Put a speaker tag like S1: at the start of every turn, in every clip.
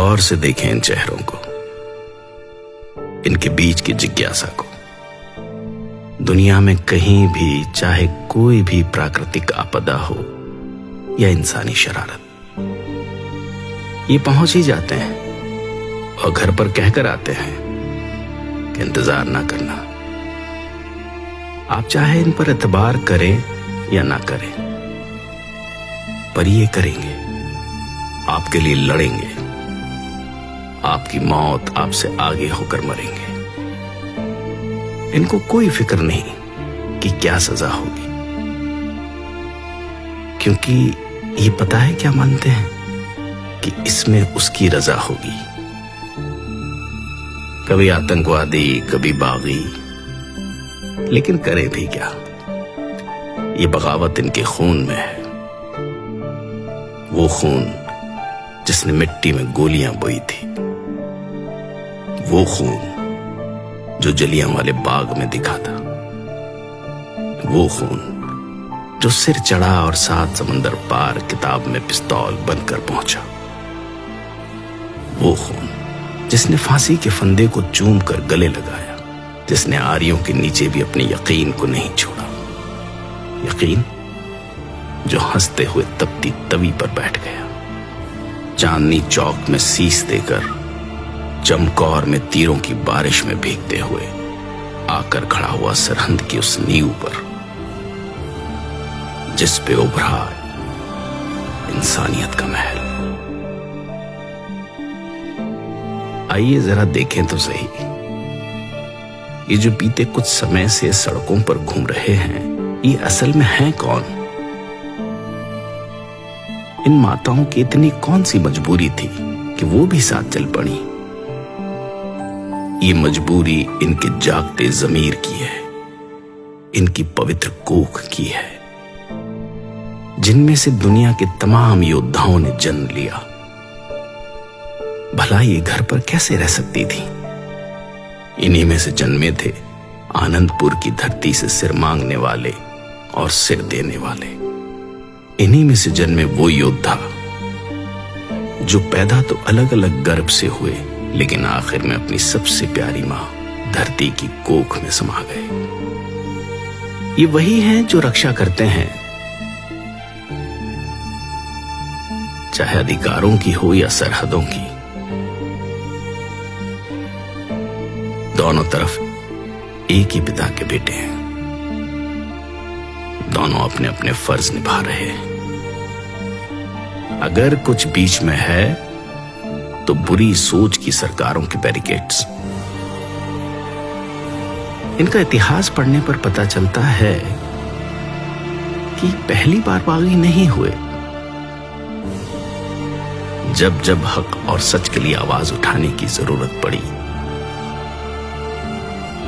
S1: गौर से देखें इन चेहरों को, इनके बीच की जिज्ञासा को। दुनिया में कहीं भी, चाहे कोई भी प्राकृतिक आपदा हो या इंसानी शरारत, ये पहुंच ही जाते हैं और घर पर कहकर आते हैं कि इंतजार ना करना। आप चाहे इन पर एतबार करें या ना करें, पर ये करेंगे, आपके लिए लड़ेंगे, आपकी मौत आपसे आगे होकर मरेंगे। इनको कोई फिक्र नहीं कि क्या सजा होगी, क्योंकि ये पता है क्या मानते हैं कि इसमें उसकी रजा होगी। कभी आतंकवादी, कभी बागी, लेकिन करे भी क्या, ये बगावत इनके खून में है। वो खून जिसने मिट्टी में गोलियां बोई थी, वो खून जो जलियांवाले बाग में दिखा था, वो खून जो सिर चढ़ा और 7 समंदर पार किताब में पिस्तौल बनकर पहुंचा, वो खून जिसने फांसी के फंदे को चूम कर गले लगाया, जिसने आरियों के नीचे भी अपने यकीन को नहीं छोड़ा। यकीन जो हंसते हुए तपती तवी पर बैठ गया, चांदनी चौक में शीश देकर चमकौर में तीरों की बारिश में भीगते हुए आकर खड़ा हुआ सरहंद की उस नींव पर, जिस पे उभरा इंसानियत का महल। आइए जरा देखें तो सही, ये जो बीते कुछ समय से सड़कों पर घूम रहे हैं, ये असल में हैं कौन? इन माताओं की इतनी कौन सी मजबूरी थी कि वो भी साथ चल पड़ी? ये मजबूरी इनके जागते ज़मीर की है, इनकी पवित्र कोख की है, जिनमें से दुनिया के तमाम योद्धाओं ने जन्म लिया। भला ये घर पर कैसे रह सकती थी? इन्हीं में से जन्मे थे आनंदपुर की धरती से सिर मांगने वाले और सिर देने वाले। इन्हीं में से जन्मे वो योद्धा जो पैदा तो अलग अलग गर्भ से हुए, लेकिन आखिर में अपनी सबसे प्यारी मां धरती की कोख में समा गए। ये वही हैं जो रक्षा करते हैं, चाहे अधिकारों की हो या सरहदों की। दोनों तरफ एक ही पिता के बेटे हैं, दोनों अपने अपने फर्ज निभा रहे हैं। अगर कुछ बीच में है तो बुरी सोच की सरकारों के बैरिकेड्स। इनका इतिहास पढ़ने पर पता चलता है कि पहली बार बागी नहीं हुए। जब जब हक और सच के लिए आवाज उठाने की जरूरत पड़ी,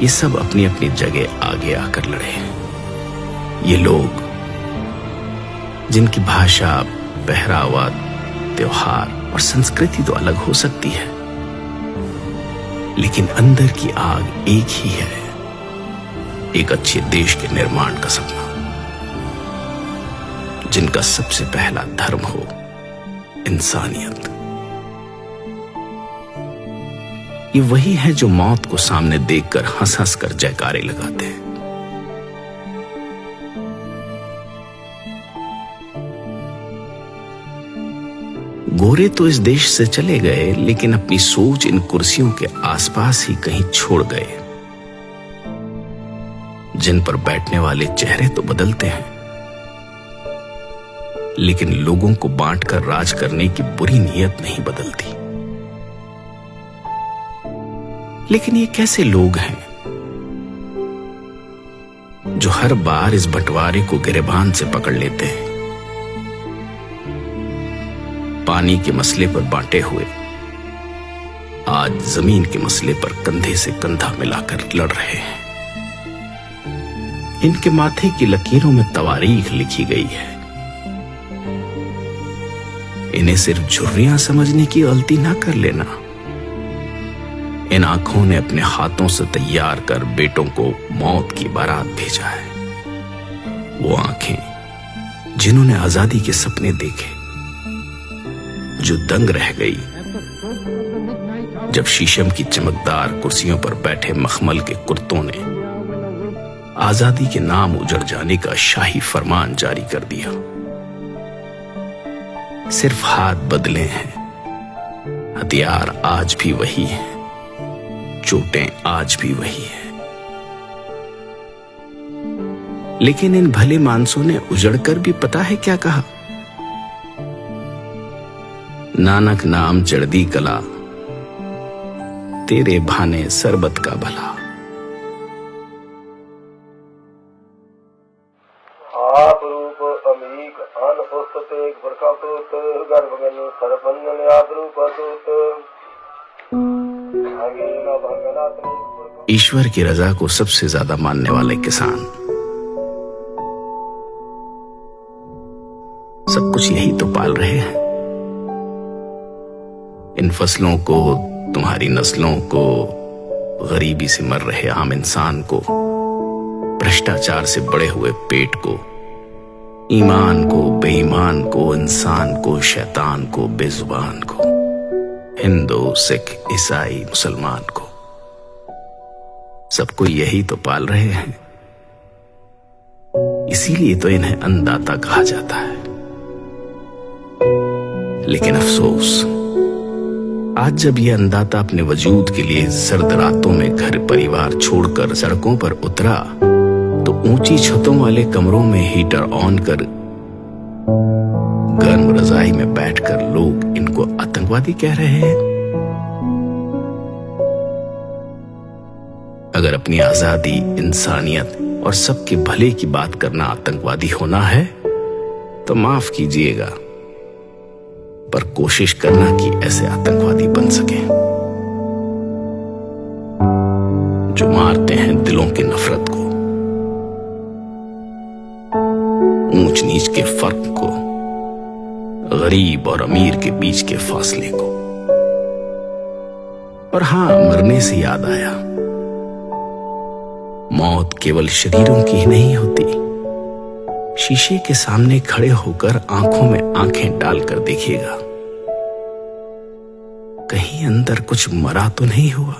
S1: ये सब अपनी अपनी जगह आगे आकर लड़े हैं। ये लोग जिनकी भाषा, पहरावा, त्योहार और संस्कृति तो अलग हो सकती है, लेकिन अंदर की आग एक ही है, एक अच्छे देश के निर्माण का सपना, जिनका सबसे पहला धर्म हो इंसानियत। ये वही है जो मौत को सामने देखकर हंस हंस कर जयकारे लगाते हैं। गोरे तो इस देश से चले गए, लेकिन अपनी सोच इन कुर्सियों के आसपास ही कहीं छोड़ गए। जिन पर बैठने वाले चेहरे तो बदलते हैं, लेकिन लोगों को बांटकर राज करने की बुरी नीयत नहीं बदलती। लेकिन ये कैसे लोग हैं जो हर बार इस बंटवारे को गिरेबान से पकड़ लेते हैं? पानी के मसले पर बांटे हुए आज जमीन के मसले पर कंधे से कंधा मिलाकर लड़ रहे हैं। इनके माथे की लकीरों में तवारीख लिखी गई है। इन्हें सिर्फ झुर्रियां समझने की गलती ना कर लेना। इन आंखों ने अपने हाथों से तैयार कर बेटों को मौत की बारात भेजा है। वो आंखें जिन्होंने आजादी के सपने देखे, जो दंग रह गई जब शीशम की चमकदार कुर्सियों पर बैठे मखमल के कुर्तों ने आजादी के नाम उजड़ जाने का शाही फरमान जारी कर दिया। सिर्फ हाथ बदले हैं, हथियार आज भी वही है, चोटें आज भी वही है। लेकिन इन भले मानसों ने उजड़कर भी पता है क्या कहा? नानक नाम चढ़दी कला, तेरे भाने सरबत का भला।
S2: आप रूप अमीक अन पुस्तक बरकातोत गर्भगन सरपंजन आप रूप
S1: ईश्वर की रजा को सबसे ज्यादा मानने वाले किसान सब कुछ यही तो पाल रहे हैं। इन फसलों को, तुम्हारी नस्लों को, गरीबी से मर रहे आम इंसान को, भ्रष्टाचार से बड़े हुए पेट को, ईमान को, बेईमान को, इंसान को, शैतान को, बेजुबान को, हिंदू, सिख, ईसाई, मुसलमान को, सबको यही तो पाल रहे हैं। इसीलिए तो इन्हें अन्नदाता कहा जाता है। लेकिन अफसोस, आज जब यह अन्नदाता अपने वजूद के लिए सर्द रातों में घर परिवार छोड़कर सड़कों पर उतरा, तो ऊंची छतों वाले कमरों में हीटर ऑन कर गर्म रजाई में बैठकर लोग इनको आतंकवादी कह रहे हैं। अगर अपनी आजादी, इंसानियत और सबके भले की बात करना आतंकवादी होना है तो माफ कीजिएगा, पर कोशिश करना कि ऐसे आतंकवादी बन सके जो मारते हैं दिलों की नफरत को, ऊंच नीच के फर्क को, गरीब और अमीर के बीच के फासले को। और हां, मरने से याद आया, मौत केवल शरीरों की ही नहीं होती। शीशे के सामने खड़े होकर आंखों में आंखें डालकर देखिएगा, कहीं अंदर कुछ मरा तो नहीं हुआ।